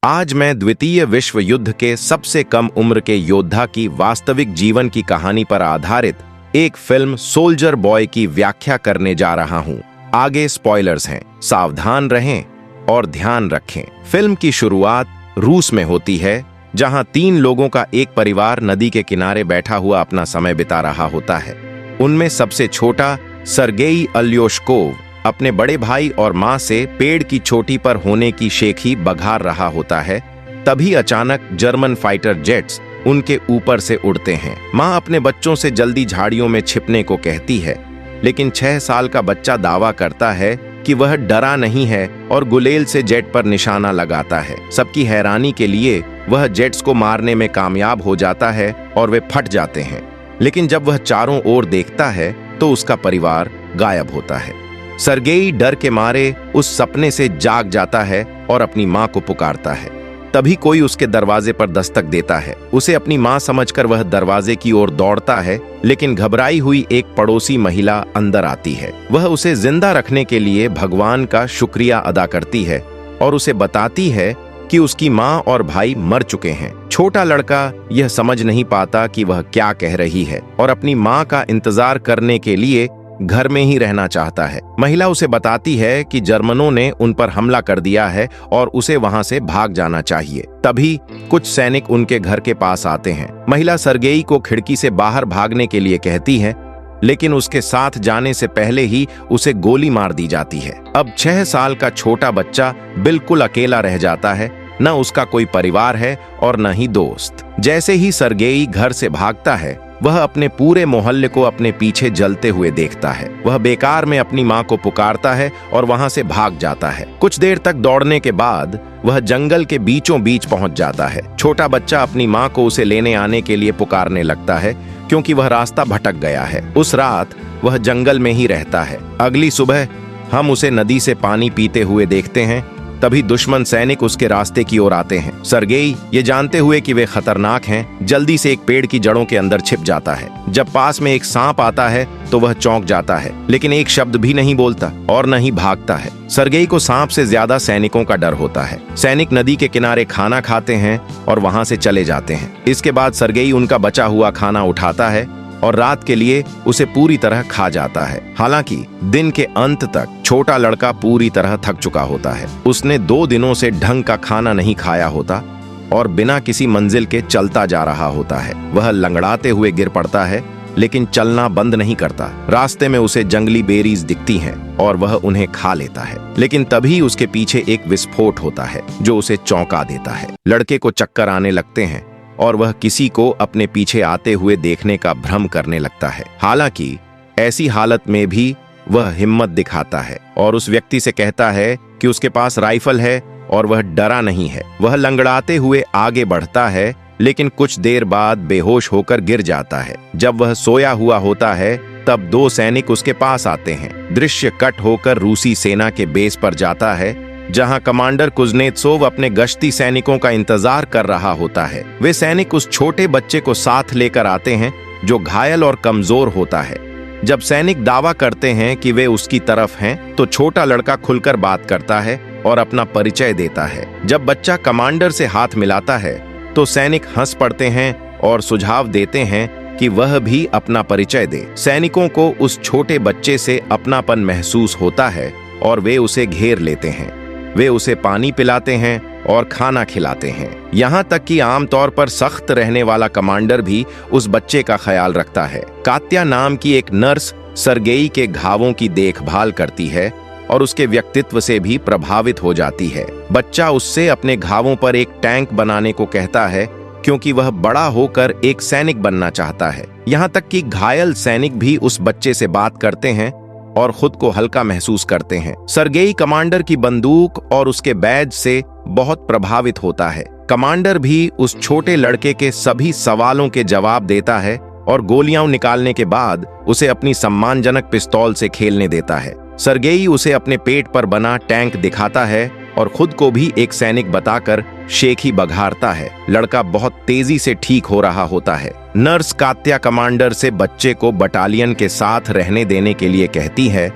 आज मैं द्वितीय विश्व युद्ध के सबसे कम उम्र के योद्धा की वास्तविक जीवन की कहानी पर आधारित एक फिल्म सोल्जर बॉय की व्याख्या करने जा रहा हूं। आगे स्पॉयलर्स हैं, सावधान रहें और ध्यान रखें। फिल्म की शुरुआत रूस में होती है, जहां 3 लोगों का एक परिवार नदी के किनारे बैठा हुआ अपना समय बिता रहा होता है। उनमें सबसे छोटा सर्गेई अल्योशकोव अपने बड़े भाई और मां से पेड़ की चोटी पर होने की शेखी बघार रहा होता है। तभी अचानक जर्मन फाइटर जेट्स उनके ऊपर से उड़ते हैं। मां अपने बच्चों से जल्दी झाड़ियों में छिपने को कहती है, लेकिन 6 साल का बच्चा दावा करता है कि वह डरा नहीं है और गुलेल से जेट पर निशाना लगाता है। सबकी हैरानी के लिए वह जेट्स को मारने में कामयाब हो जाता है और वे फट जाते हैं। लेकिन जब वह चारों ओर देखता है तो उसका परिवार गायब होता है। सर्गेई डर के मारे उस सपने से जाग जाता है और अपनी मां को पुकारता है। तभी कोई उसके दरवाजे पर दस्तक देता है। उसे अपनी मां समझकर वह दरवाजे की ओर दौड़ता है, लेकिन घबराई हुई एक पड़ोसी महिला अंदर आती है। वह उसे जिंदा रखने के लिए भगवान का शुक्रिया अदा करती है और उसे बताती है कि उसकी मां और भाई मर चुके हैं। छोटा लड़का यह समझ नहीं पाता कि वह क्या कह रही है और अपनी मां का इंतजार करने के लिए घर में ही रहना चाहता है। महिला उसे बताती है कि जर्मनों ने उन पर हमला कर दिया है और उसे वहां से भाग जाना चाहिए। तभी कुछ सैनिक उनके घर के पास आते हैं। महिला सर्गेई को खिड़की से बाहर भागने के लिए कहती है, लेकिन उसके साथ जाने से पहले ही उसे गोली मार दी जाती है। अब 6 साल का छोटा बच्चा बिल्कुल अकेला रह जाता है। न उसका कोई परिवार है और न ही दोस्त। जैसे ही सर्गेई घर से भागता है, वह अपने पूरे मोहल्ले को अपने पीछे जलते हुए देखता है। वह बेकार में अपनी मां को पुकारता है और वहां से भाग जाता है। कुछ देर तक दौड़ने के बाद वह जंगल के बीचों बीच पहुंच जाता है। छोटा बच्चा अपनी मां को उसे लेने आने के लिए पुकारने लगता है, क्योंकि वह रास्ता भटक गया है। उस रात वह जंगल में ही रहता है। अगली सुबह हम उसे नदी से पानी पीते हुए देखते हैं। तभी दुश्मन सैनिक उसके रास्ते की ओर आते हैं। सर्गेई ये जानते हुए कि वे खतरनाक हैं, जल्दी से एक पेड़ की जड़ों के अंदर छिप जाता है। जब पास में एक सांप आता है तो वह चौंक जाता है, लेकिन एक शब्द भी नहीं बोलता और न ही भागता है। सर्गेई को सांप से ज्यादा सैनिकों का डर होता है। सैनिक नदी के किनारे खाना खाते हैं और वहां से चले जाते हैं। इसके बाद सर्गेई उनका बचा हुआ खाना उठाता है और रात के लिए उसे पूरी तरह खा जाता है। हालांकि दिन के अंत तक छोटा लड़का पूरी तरह थक चुका होता है। उसने 2 दिनों से ढंग का खाना नहीं खाया होता और बिना किसी मंजिल के चलता जा रहा होता है। वह लंगड़ाते हुए गिर पड़ता है, लेकिन चलना बंद नहीं करता। रास्ते में उसे जंगली बेरीज दिखती हैं और वह उन्हें खा लेता है। लेकिन तभी उसके पीछे एक विस्फोट होता है जो उसे चौंका देता है। लड़के को चक्कर आने लगते हैं और वह किसी को अपने पीछे आते हुए देखने का भ्रम करने लगता है। हालांकि ऐसी हालत में भी वह हिम्मत दिखाता है और उस व्यक्ति से कहता है कि उसके पास राइफल है और वह डरा नहीं है। वह लंगड़ाते हुए आगे बढ़ता है, लेकिन कुछ देर बाद बेहोश होकर गिर जाता है। जब वह सोया हुआ होता है, तब 2 सैनिक उसके पास आते हैं। दृश्य कट होकर रूसी सेना के बेस पर जाता है, जहां कमांडर कुज़नेत्सोव अपने गश्ती सैनिकों का इंतजार कर रहा होता है। वे सैनिक उस छोटे बच्चे को साथ लेकर आते हैं जो घायल और कमजोर होता है। जब सैनिक दावा करते हैं कि वे उसकी तरफ हैं, तो छोटा लड़का खुलकर बात करता है और अपना परिचय देता है। जब बच्चा कमांडर से हाथ मिलाता है, तो सैनिक हंस पड़ते हैं और सुझाव देते हैं कि वह भी अपना परिचय दे। सैनिकों को उस छोटे बच्चे से अपनापन महसूस होता है और वे उसे घेर लेते हैं। वे उसे पानी पिलाते हैं और खाना खिलाते हैं। यहाँ तक कि आमतौर पर सख्त रहने वाला कमांडर भी उस बच्चे का ख्याल रखता है। कात्या नाम की एक नर्स सर्गेई के घावों की देखभाल करती है और उसके व्यक्तित्व से भी प्रभावित हो जाती है। बच्चा उससे अपने घावों पर एक टैंक बनाने को कहता है, क्योंकि वह बड़ा होकर एक सैनिक बनना चाहता है। यहाँ तक कि घायल सैनिक भी उस बच्चे से बात करते हैं और खुद को हल्का महसूस करते हैं। सर्गेई कमांडर की बंदूक और उसके बैज से बहुत प्रभावित होता है। कमांडर भी उस छोटे लड़के के सभी सवालों के जवाब देता है और गोलियां निकालने के बाद उसे अपनी सम्मानजनक पिस्तौल से खेलने देता है। सर्गेई उसे अपने पेट पर बना टैंक दिखाता है और खुद को भी एक सैनिक बताकर शेखी बघारता है। लड़का बहुत तेजी से ठीक हो रहा होता है। नर्स कात्या कमांडर से बच्चे को बटालियन के साथ रहने देने के लिए कहती है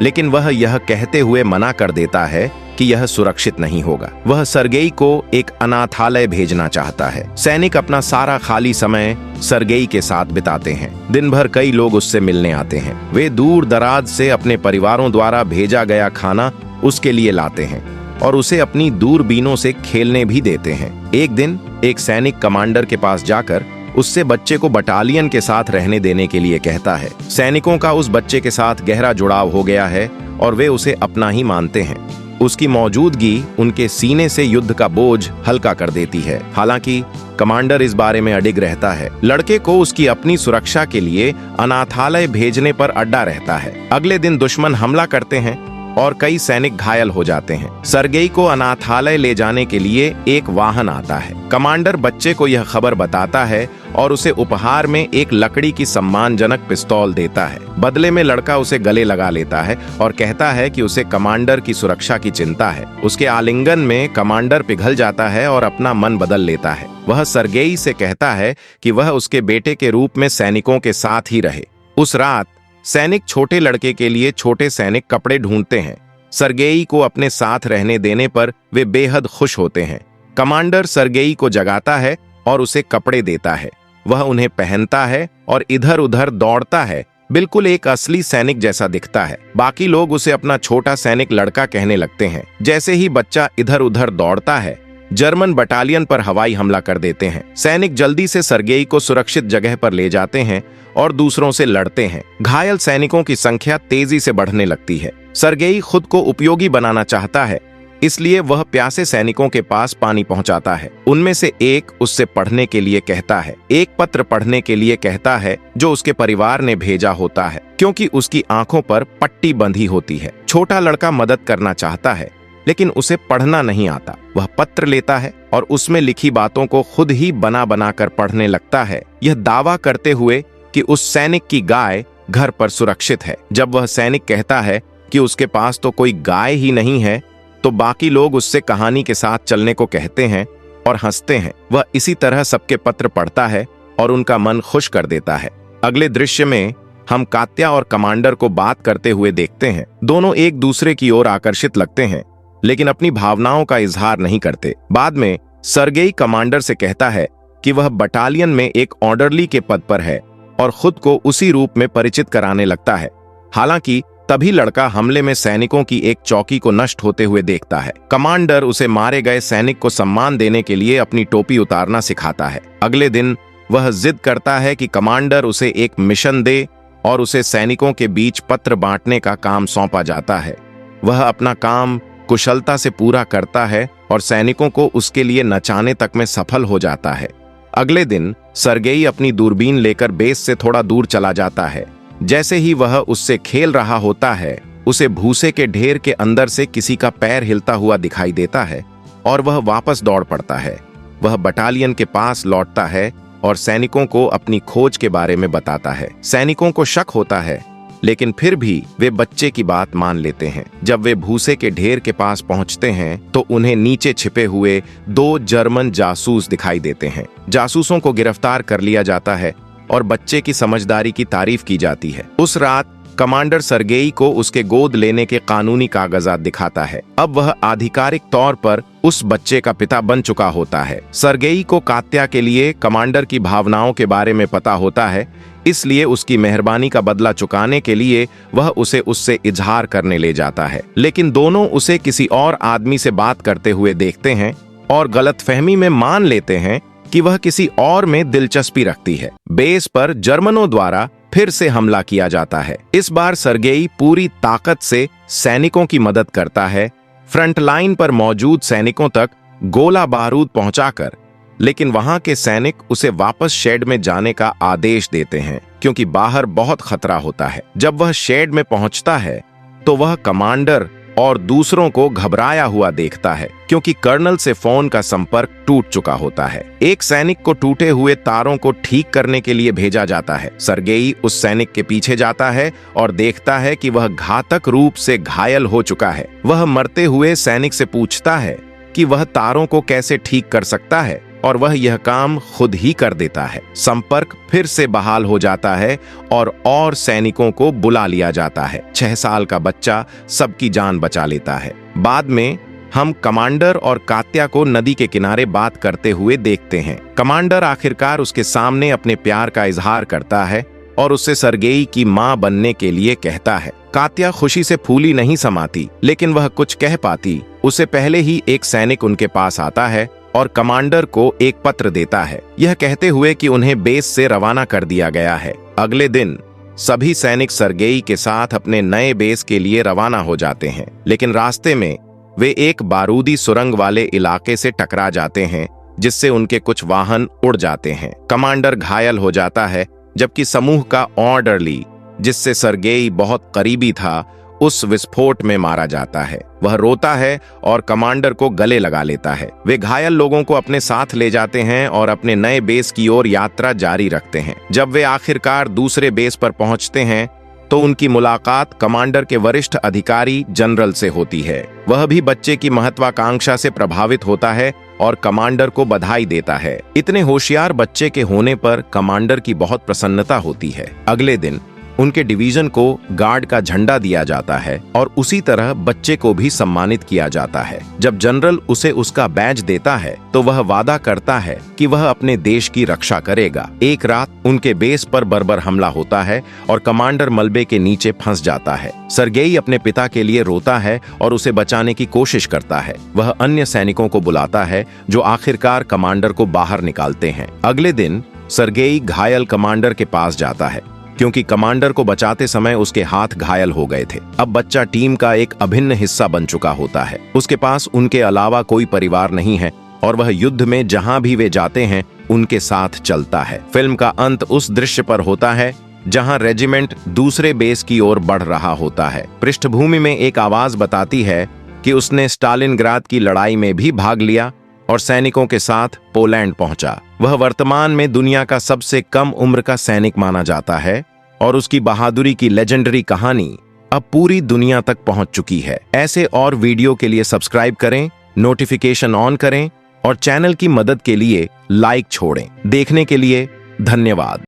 लेकिन वह यह कहते हुए मना कर देता है कि यह सुरक्षित नहीं होगा। वह सर्गेई को एक अनाथालय भेजना चाहता है। सैनिक अपना सारा खाली समय सर्गेई के साथ बिताते हैं। दिन भर कई लोग उससे मिलने आते हैं। वे दूर दराज से अपने परिवारों द्वारा भेजा गया खाना उसके लिए लाते हैं और उसे अपनी दूरबीनों से खेलने भी देते हैं। एक दिन एक सैनिक कमांडर के पास जाकर उससे बच्चे को बटालियन के साथ रहने देने के लिए कहता है। सैनिकों का उस बच्चे के साथ गहरा जुड़ाव हो गया है और वे उसे अपना ही मानते हैं। उसकी मौजूदगी उनके सीने से युद्ध का बोझ हल्का कर देती है। हालांकि कमांडर इस बारे में अडिग रहता है। लड़के को उसकी अपनी सुरक्षा के लिए अनाथालय भेजने पर अड्डा रहता है। अगले दिन दुश्मन हमला करते हैं और कई सैनिक घायल हो जाते हैं। सर्गेई को अनाथालय ले जाने के लिए एक वाहन आता है। कमांडर बच्चे को यह खबर बताता है और उसे उपहार में एक लकड़ी की सम्मानजनक पिस्तौल देता है। बदले में लड़का उसे गले लगा लेता है और कहता है कि उसे कमांडर की सुरक्षा की चिंता है। उसके आलिंगन में कमांडर पिघल जाता है और अपना मन बदल लेता है। वह सर्गेई से कहता है कि वह उसके बेटे के रूप में सैनिकों के साथ ही रहे। उस रात सैनिक छोटे लड़के के लिए छोटे सैनिक कपड़े ढूंढते हैं। सर्गेई को अपने साथ रहने देने पर वे बेहद खुश होते हैं। कमांडर सर्गेई को जगाता है और उसे कपड़े देता है। वह उन्हें पहनता है और इधर उधर दौड़ता है। बिल्कुल एक असली सैनिक जैसा दिखता है। बाकी लोग उसे अपना छोटा सैनिक लड़का कहने लगते हैं। जैसे ही बच्चा इधर उधर दौड़ता है, जर्मन बटालियन पर हवाई हमला कर देते हैं। सैनिक जल्दी से सर्गेई को सुरक्षित जगह पर ले जाते हैं और दूसरों से लड़ते हैं। घायल सैनिकों की संख्या तेजी से बढ़ने लगती है। सर्गेई खुद को उपयोगी बनाना चाहता है, इसलिए वह प्यासे सैनिकों के पास पानी पहुंचाता है। उनमें से एक उससे पढ़ने के लिए कहता है। एक पत्र पढ़ने के लिए कहता है जो उसके परिवार ने भेजा होता है, क्योंकि उसकी आंखों पर पट्टी बंधी होती है। छोटा लड़का मदद करना चाहता है, लेकिन उसे पढ़ना नहीं आता। वह पत्र लेता है और उसमें लिखी बातों को खुद ही बना बना कर पढ़ने लगता है, यह दावा करते हुए कि उस सैनिक की गाय घर पर सुरक्षित है। जब वह सैनिक कहता है कि उसके पास तो कोई गाय ही नहीं है, तो बाकी लोग उससे कहानी के साथ चलने को कहते हैं और हंसते हैं। वह इसी तरह सबके पत्र पढ़ता है और उनका मन खुश कर देता है। अगले दृश्य में हम कात्या और कमांडर को बात करते हुए देखते हैं। दोनों एक दूसरे की ओर आकर्षित लगते हैं, लेकिन अपनी भावनाओं का इजहार नहीं करते। बाद में सर्गेई कमांडर से कहता है कि वह बटालियन में एक ऑर्डरली के पद पर है और खुद को उसी रूप में परिचित कराने लगता है। हालांकि तभी लड़का हमले में सैनिकों की एक चौकी को नष्ट होते हुए देखता है। कमांडर उसे मारे गए सैनिक को सम्मान देने के लिए अपनी टोपी उतारना सिखाता है। अगले दिन वह जिद करता है कि कमांडर उसे एक मिशन दे और उसे सैनिकों के बीच पत्र बांटने का काम सौंपा जाता है। वह अपना काम कुशलता से पूरा करता है और सैनिकों को उसके लिए नचाने तक में सफल हो जाता है। अगले दिन सर्गेई अपनी दूरबीन लेकर बेस से थोड़ा दूर चला जाता है। जैसे ही वह उससे खेल रहा होता है, उसे भूसे के ढेर के अंदर से किसी का पैर हिलता हुआ दिखाई देता है और वह वापस दौड़ पड़ता है। वह बटालियन के पास लौटता है और सैनिकों को अपनी खोज के बारे में बताता है। सैनिकों को शक होता है, लेकिन फिर भी वे बच्चे की बात मान लेते हैं। जब वे भूसे के ढेर के पास पहुंचते हैं तो उन्हें नीचे छिपे हुए 2 जर्मन जासूस दिखाई देते हैं। जासूसों को गिरफ्तार कर लिया जाता है और बच्चे की समझदारी की तारीफ की जाती है। उस रात कमांडर सर्गेई को उसके गोद लेने के कानूनी कागजात दिखाता है। अब वह आधिकारिक तौर पर उस बच्चे का पिता बन चुका होता है। सर्गेई को कात्या के लिए कमांडर की भावनाओं के बारे में पता होता है, इसलिए उसकी मेहरबानी का बदला चुकाने के लिए वह उसे उससे इजहार करने ले जाता है। लेकिन दोनों उसे किसी और आदमी से बात करते हुए देखते हैं और गलतफहमी में मान लेते हैं कि वह किसी और में दिलचस्पी रखती है। बेस पर जर्मनों द्वारा फिर से हमला किया जाता है। इस बार सर्गेई पूरी ताकत से सैनिकों की मदद करता है, फ्रंट लाइन पर मौजूद सैनिकों तक गोला बारूद पहुंचाकर, लेकिन वहां के सैनिक उसे वापस शेड में जाने का आदेश देते हैं क्योंकि बाहर बहुत खतरा होता है। जब वह शेड में पहुंचता है तो वह कमांडर और दूसरों को घबराया हुआ देखता है क्योंकि कर्नल से फोन का संपर्क टूट चुका होता है। एक सैनिक को टूटे हुए तारों को ठीक करने के लिए भेजा जाता है। सर्गेई उस सैनिक के पीछे जाता है और देखता है कि वह घातक रूप से घायल हो चुका है। वह मरते हुए सैनिक से पूछता है कि वह तारों को कैसे ठीक कर सकता है और वह यह काम खुद ही कर देता है। संपर्क फिर से बहाल हो जाता है और सैनिकों को बुला लिया जाता है। 6 साल का बच्चा सबकी जान बचा लेता है। बाद में हम कमांडर और कात्या को नदी के किनारे बात करते हुए देखते हैं। कमांडर आखिरकार उसके सामने अपने प्यार का इजहार करता है और उससे सर्गेई की मां बनने के लिए कहता है। कात्या खुशी से फूली नहीं समाती, लेकिन वह कुछ कह पाती उससे पहले ही एक सैनिक उनके पास आता है और कमांडर को एक पत्र देता है, यह कहते हुए कि उन्हें बेस से रवाना कर दिया गया है। अगले दिन सभी सैनिक सर्गेई के साथ अपने नए बेस के लिए रवाना हो जाते हैं, लेकिन रास्ते में वे एक बारूदी सुरंग वाले इलाके से टकरा जाते हैं, जिससे उनके कुछ वाहन उड़ जाते हैं। कमांडर घायल हो जाता है, जबकि समूह का ऑर्डरली, जिससे सर्गेई बहुत करीबी था, उस विस्फोट में मारा जाता है। वह रोता है और कमांडर को गले लगा लेता है। वे घायल लोगों को अपने साथ ले जाते हैं और अपने नए बेस की ओर यात्रा जारी रखते हैं। जब वे आखिरकार दूसरे बेस पर पहुंचते हैं तो उनकी मुलाकात कमांडर के वरिष्ठ अधिकारी जनरल से होती है। वह भी बच्चे की महत्वाकांक्षा से प्रभावित होता है और कमांडर को बधाई देता है। इतने होशियार बच्चे के होने पर कमांडर की बहुत प्रसन्नता होती है। अगले दिन उनके डिवीजन को गार्ड का झंडा दिया जाता है और उसी तरह बच्चे को भी सम्मानित किया जाता है। जब जनरल उसे उसका बैज देता है तो वह वादा करता है कि वह अपने देश की रक्षा करेगा। एक रात उनके बेस पर बर्बर हमला होता है और कमांडर मलबे के नीचे फंस जाता है। सर्गेई अपने पिता के लिए रोता है और उसे बचाने की कोशिश करता है। वह अन्य सैनिकों को बुलाता है जो आखिरकार कमांडर को बाहर निकालते हैं। अगले दिन सर्गेई घायल कमांडर के पास जाता है, क्योंकि कमांडर को बचाते समय उसके हाथ घायल हो गए थे। अब बच्चा टीम का एक अभिन्न हिस्सा बन चुका होता है। उसके पास उनके अलावा कोई परिवार नहीं है और वह युद्ध में जहां भी वे जाते हैं उनके साथ चलता है। फिल्म का अंत उस दृश्य पर होता है जहां रेजिमेंट दूसरे बेस की ओर बढ़ रहा होता है। पृष्ठभूमि में एक आवाज बताती है कि उसने स्टालिनग्राद की लड़ाई में भी भाग लिया और सैनिकों के साथ पोलैंड पहुंचा। वह वर्तमान में दुनिया का सबसे कम उम्र का सैनिक माना जाता है और उसकी बहादुरी की लेजेंडरी कहानी अब पूरी दुनिया तक पहुंच चुकी है। ऐसे और वीडियो के लिए सब्सक्राइब करें, नोटिफिकेशन ऑन करें और चैनल की मदद के लिए लाइक छोड़ें। देखने के लिए धन्यवाद।